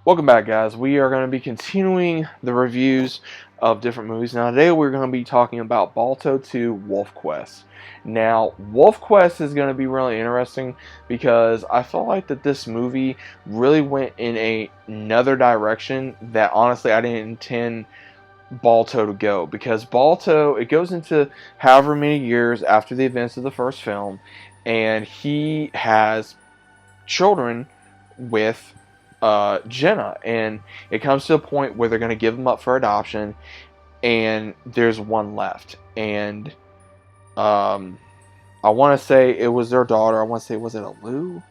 Welcome back, guys. We are going to be continuing the reviews of different movies. Now, today we're going to be talking about Balto 2 Wolf Quest. Now, Wolf Quest is going to be really interesting because I felt like that this movie really went in another direction that honestly I didn't intend Balto to go, because Balto, it goes into however many years after the events of the first film, and he has children with Jenna, and it comes to a point where they're going to give them up for adoption, and there's one left, and I want to say it was their daughter. I want to say, was it a Lou?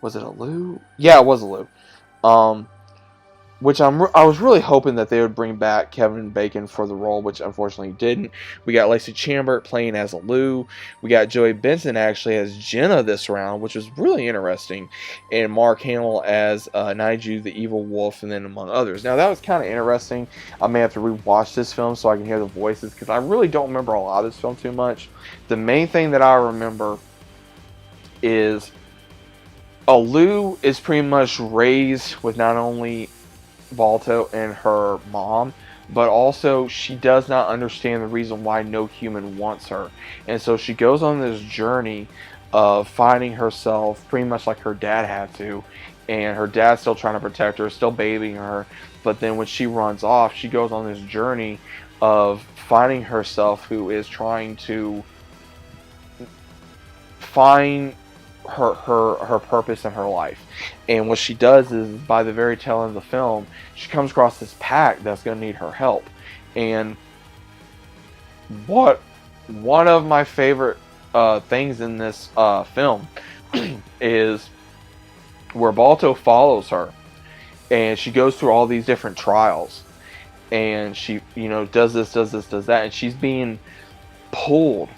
Was it a Lou? Yeah, it was a Lou. Um, which I was really hoping that they would bring back Kevin Bacon for the role, which unfortunately didn't. We got Lacey Chambers playing as a Lou. We got Joey Benson actually as Jenna this round, which was really interesting. And Mark Hamill as Naiju the Evil Wolf, and then among others. Now that was kind of interesting. I may have to rewatch this film so I can hear the voices, because I really don't remember a lot of this film too much. The main thing that I remember is Lou is pretty much raised with not only Balto and her mom, but also she does not understand the reason why no human wants her, and so she goes on this journey of finding herself pretty much like her dad had to, and her dad's still trying to protect her, still babying her, but then when she runs off, she goes on this journey of finding herself, who is trying to find her purpose in her life. And what she does is, by the very tail end of the film, she comes across this pack that's going to need her help. And one of my favorite things in this film is where Balto follows her, and she goes through all these different trials, and she does this, does that, and she's being pulled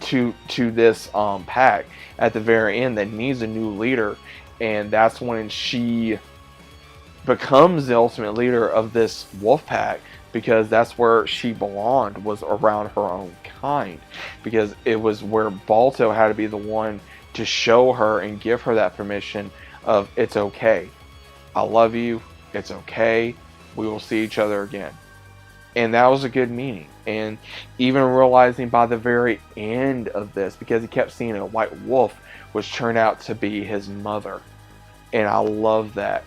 to this pack at the very end that needs a new leader, and that's when she becomes the ultimate leader of this wolf pack, because that's where she belonged, was around her own kind, because it was where Balto had to be the one to show her and give her that permission of, it's okay, I love you, it's okay, we will see each other again. And that was a good meaning. And even realizing by the very end of this, because he kept seeing a white wolf, which turned out to be his mother. And I love that.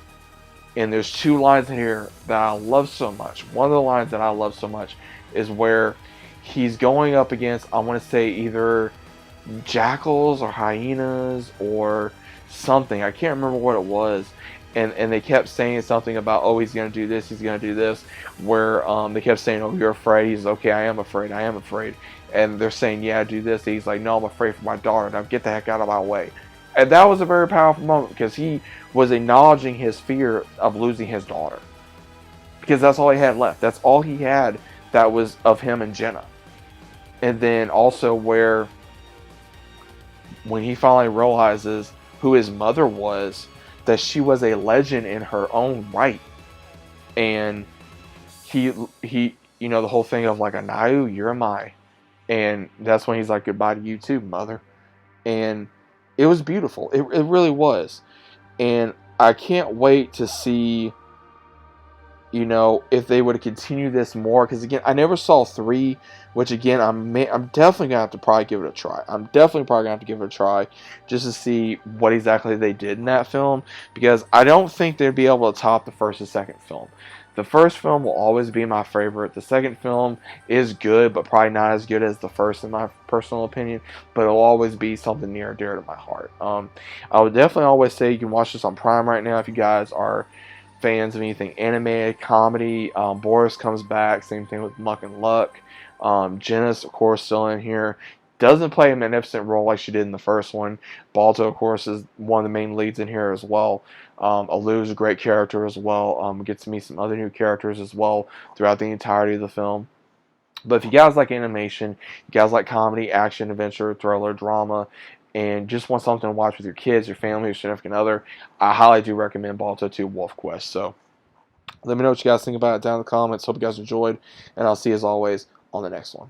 And there's two lines in here that I love so much. One of the lines that I love so much is where he's going up against, I want to say, either jackals or hyenas or something. I can't remember what it was. And they kept saying something about, oh, he's going to do this, he's going to do this, where they kept saying, oh, you're afraid. He's, okay, I am afraid, I am afraid. And they're saying, yeah, do this. And he's like, no, I'm afraid for my daughter. Now get the heck out of my way. And that was a very powerful moment, because he was acknowledging his fear of losing his daughter. Because that's all he had left. That's all he had that was of him and Jenna. And then also where, when he finally realizes who his mother was, that she was a legend in her own right, and he the whole thing of like, Anayu, you're my, and that's when he's like, goodbye to you too, mother. And it was beautiful. It really was. And I can't wait to see, if they would continue this more, because again, I never saw 3, which again, I'm definitely gonna have to probably give it a try. I'm definitely probably gonna have to give it a try, just to see what exactly they did in that film, because I don't think they'd be able to top the first and second film. The first film will always be my favorite. The second film is good, but probably not as good as the first, in my personal opinion. But it'll always be something near and dear to my heart. I would definitely always say you can watch this on Prime right now if you guys are fans of anything anime, comedy. Boris comes back, same thing with Muck and Luck. Jenna's, of course, still in here. Doesn't play a magnificent role like she did in the first one. Balto, of course, is one of the main leads in here as well. Alu's a great character as well. Get to meet some other new characters as well throughout the entirety of the film. But if you guys like animation, you guys like comedy, action, adventure, thriller, drama, and just want something to watch with your kids, your family, your significant other, I highly do recommend Balto 2 Wolf Quest. So let me know what you guys think about it down in the comments. Hope you guys enjoyed, and I'll see you as always on the next one.